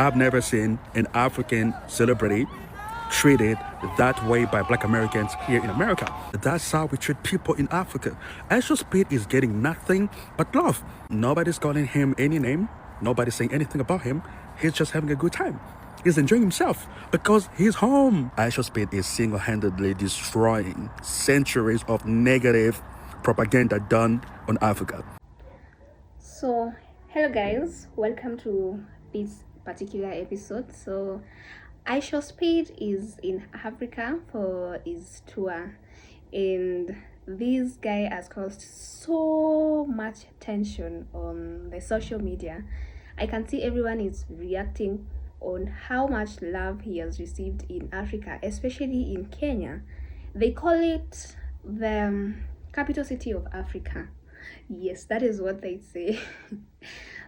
I've never seen an African celebrity treated that way by black Americans here in America. That's how we treat people in Africa. IShowSpeed is getting nothing but love. Nobody's calling him any name. Nobody's saying anything about him. He's just having a good time. He's enjoying himself because he's home. IShowSpeed is single-handedly destroying centuries of negative propaganda done on Africa. So hello guys, welcome to this particular episode. So IShowSpeed is in Africa for his tour, and this guy has caused so much tension on the social media. I can see everyone is reacting on how much love he has received in Africa, especially in Kenya. They call it the capital city of Africa. Yes, that is what they say.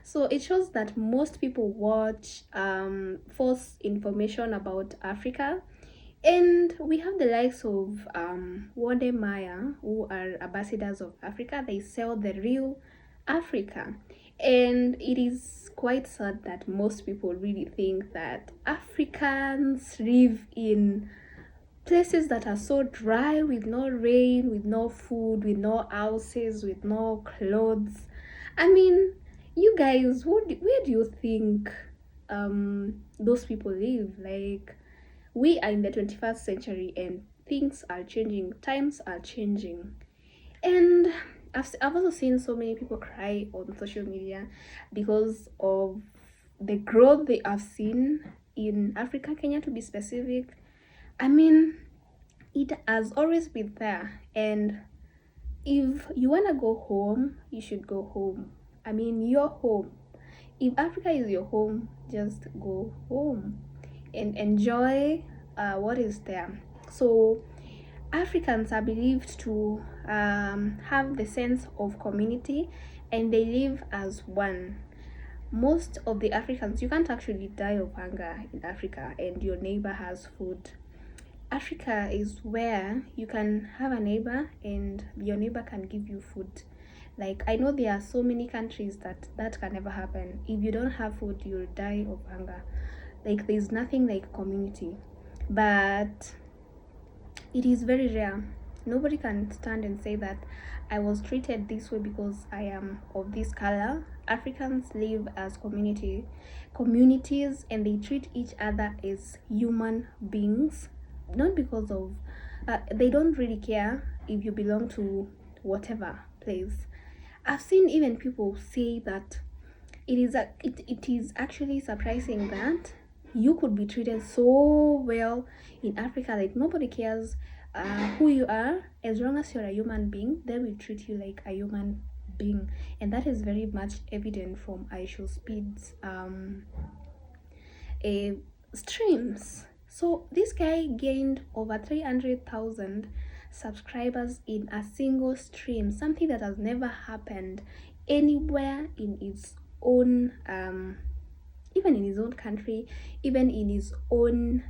So it shows that most people watch false information about Africa, and we have the likes of Wode Maya, who are ambassadors of Africa. They sell the real Africa, and it is quite sad that most people really think that Africans live in places that are so dry, with no rain, with no food, with no houses, with no clothes. I mean, you guys, where do you think those people live? Like, we are in the 21st century and things are changing, times are changing. And I've also seen so many people cry on social media because of the growth they have seen in Africa, Kenya to be specific. I mean, it has always been there, and if you want to go home, you should go home. I mean, your home. If Africa is your home, just go home and enjoy what is there. So Africans are believed to have the sense of community, and they live as one. Most of the Africans, you can't actually die of hunger in Africa and your neighbor has food. Africa is where you can have a neighbor and your neighbor can give you food. Like, I know there are so many countries that can never happen. If you don't have food, you'll die of hunger. Like, there's nothing like community. But it is very rare. Nobody can stand and say that I was treated this way because I am of this color. Africans live as communities, and they treat each other as human beings, not because of they don't really care if you belong to whatever place. I've seen even people say that it is actually surprising that you could be treated so well in Africa. Like, nobody cares who you are. As long as you're a human being, they will treat you like a human being, and that is very much evident from IShowSpeed's streams. So this guy gained over 300,000 subscribers in a single stream, something that has never happened anywhere in its own even in his own country, even in his own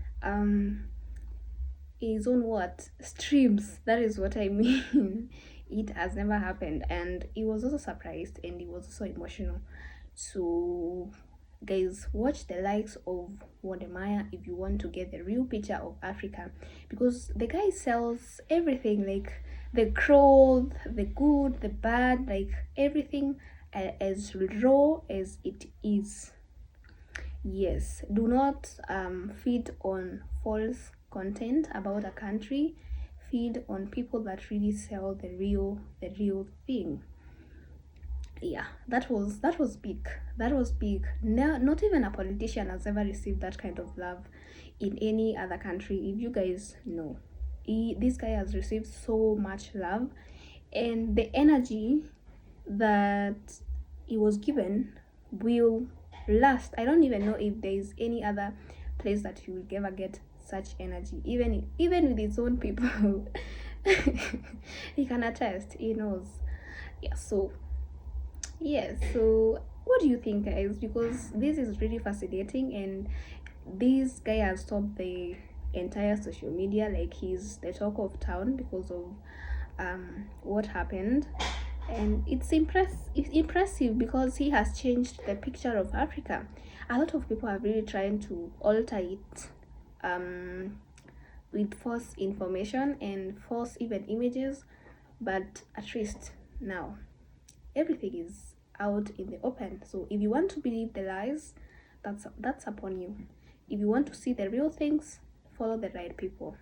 what streams. That is what I mean. It has never happened, and he was also surprised and he was also emotional. So guys, watch the likes of Wandemaya if you want to get the real picture of Africa, because the guy sells everything, like the clothes, the good, the bad, like everything as raw as it is. Yes, do not feed on false content about a country. Feed on people that really sell the real thing. Yeah, that was big. That was big. No, not even a politician has ever received that kind of love in any other country. If you guys know, this guy has received so much love, and the energy that he was given will last. I don't even know if there is any other place that you will ever get such energy, even with his own people. He can attest, he knows. Yeah, so yes, so what do you think, guys? Because this is really fascinating, and this guy has stopped the entire social media. Like, he's the talk of town because of what happened, and it's impressive because he has changed the picture of Africa. a lot of people are really trying to alter it with false information and false even images, but at least now everything is out in the open. So if you want to believe the lies, that's upon you. If you want to see the real things, follow the right people.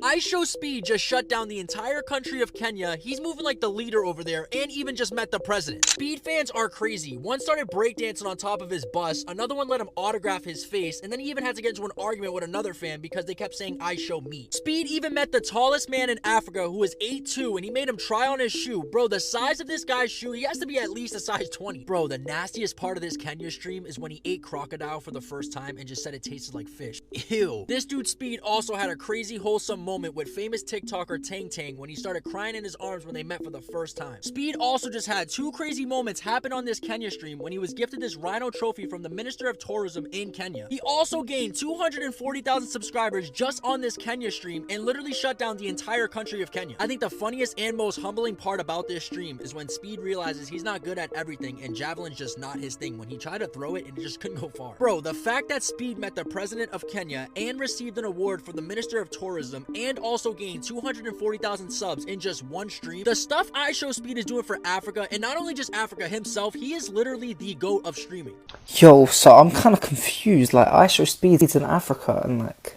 IShowSpeed just shut down the entire country of Kenya. He's moving like the leader over there and even just met the president. Speed fans are crazy. One started breakdancing on top of his bus, another one let him autograph his face, and then he even had to get into an argument with another fan because they kept saying I show meat. Speed even met the tallest man in Africa who was 8'2", and he made him try on his shoe. Bro, the size of this guy's shoe, he has to be at least a size 20. Bro, the nastiest part of this Kenya stream is when he ate crocodile for the first time and just said it tasted like fish. Ew. This dude Speed also had a crazy wholesome moment with famous TikToker Tang Tang when he started crying in his arms when they met for the first time. Speed also just had two crazy moments happen on this Kenya stream when he was gifted this rhino trophy from the Minister of Tourism in Kenya. He also gained 240,000 subscribers just on this Kenya stream and literally shut down the entire country of Kenya. I think the funniest and most humbling part about this stream is when Speed realizes he's not good at everything and javelin's just not his thing when he tried to throw it and it just couldn't go far. Bro, the fact that Speed met the president of Kenya and received an award from the Minister of Tourism and also gained 240,000 subs in just one stream. The stuff IShowSpeed is doing for Africa, and not only just Africa himself, he is literally the GOAT of streaming. Yo, so I'm kind of confused. Like, IShowSpeed's in Africa, and like,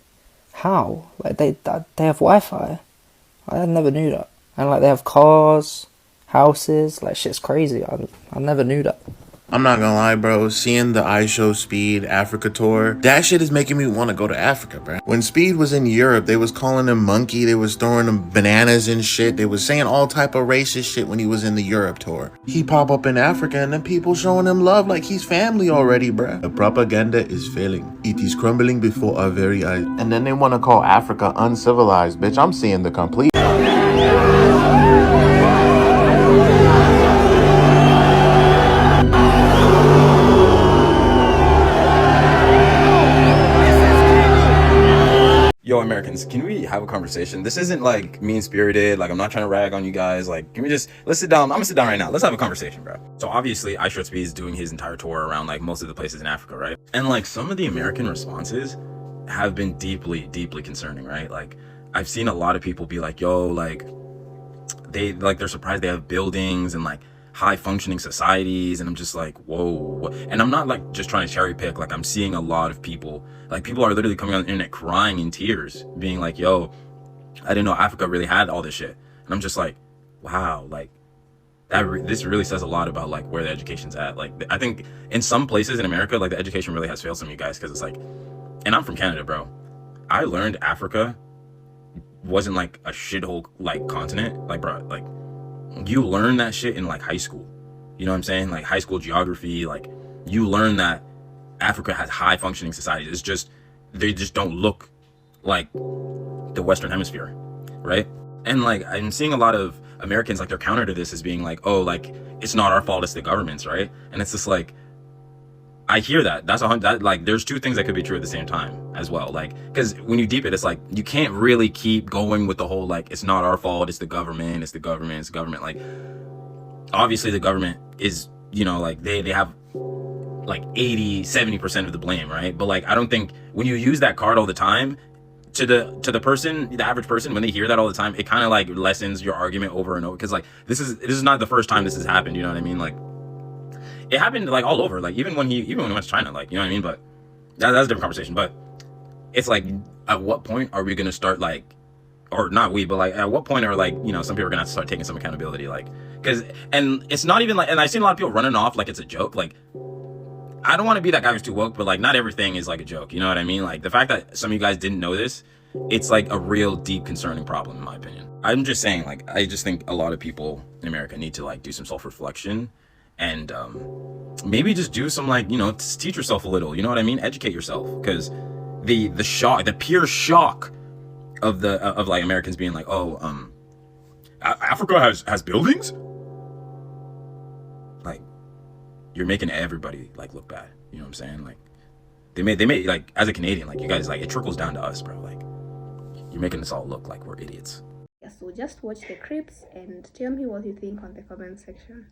how? Like, they have Wi-Fi. I never knew that. And like, they have cars, houses. Like, shit's crazy. I never knew that. I'm not gonna lie, bro. Seeing the IShowSpeed Africa tour, that shit is making me want to go to Africa, bro. When Speed was in Europe, they was calling him monkey. They was throwing him bananas and shit. They was saying all type of racist shit when he was in the Europe tour. He pop up in Africa and then people showing him love like he's family already, bro. The propaganda is failing. It is crumbling before our very eyes. And then they want to call Africa uncivilized, bitch. I'm seeing the complete... Yo, Americans, can we have a conversation? This isn't like mean-spirited, like I'm not trying to rag on you guys. Like, can we just, let's sit down. I'm gonna sit down right now. Let's have a conversation, bro. So obviously IShowSpeed is doing his entire tour around like most of the places in Africa, right? And like some of the American responses have been deeply, deeply concerning, right? Like I've seen a lot of people be like, yo, like they're surprised they have buildings and like high functioning societies, and I'm just like, whoa. And I'm not like just trying to cherry pick. Like I'm seeing a lot of people, like people are literally coming on the internet crying in tears, being like, yo, I didn't know Africa really had all this shit. And I'm just like, wow, like this really says a lot about like where the education's at. Like I think in some places in America, like the education really has failed some of you guys, because it's like, and I'm from Canada, bro. I learned Africa wasn't like a shithole like continent. Like, bro, like you learn that shit in like high school. You know what I'm saying? Like high school geography, like you learn that Africa has high functioning societies. It's just, they just don't look like the Western Hemisphere, right? And like I'm seeing a lot of Americans, like their counter to this is being like, oh, like it's not our fault, it's the government's, right? And it's just like, I hear that. That like there's two things that could be true at the same time as well. Like, because when you deep it, it's like you can't really keep going with the whole like it's not our fault, it's the government, it's the government, it's the government. Like obviously the government is, you know, like they have like 80-70% of the blame, right? But like I don't think when you use that card all the time to the person, the average person, when they hear that all the time, it kind of like lessens your argument over and over, because like this is not the first time this has happened, you know what I mean? Like it happened like all over, like even when he went to China, like, you know what I mean? But that's a different conversation. But it's like, at what point are we gonna start like, or not we, but like at what point are like, you know, some people are gonna have to start taking some accountability, like, because, and it's not even like, and I've seen a lot of people running off like it's a joke. Like I don't want to be that guy who's too woke, but like not everything is like a joke, you know what I mean? Like the fact that some of you guys didn't know this, it's like a real deep concerning problem in my opinion. I'm just saying, like, I just think a lot of people in America need to like do some self-reflection and maybe just do some like, you know, teach yourself a little, you know what I mean? Educate yourself, because the shock, the pure shock of like Americans being like, oh, Africa has buildings, like you're making everybody like look bad, you know what I'm saying? Like they made like, as a Canadian, like you guys, like it trickles down to us, bro. Like you're making us all look like we're idiots. Yeah, so just watch the clips and tell me what you think on the comment section.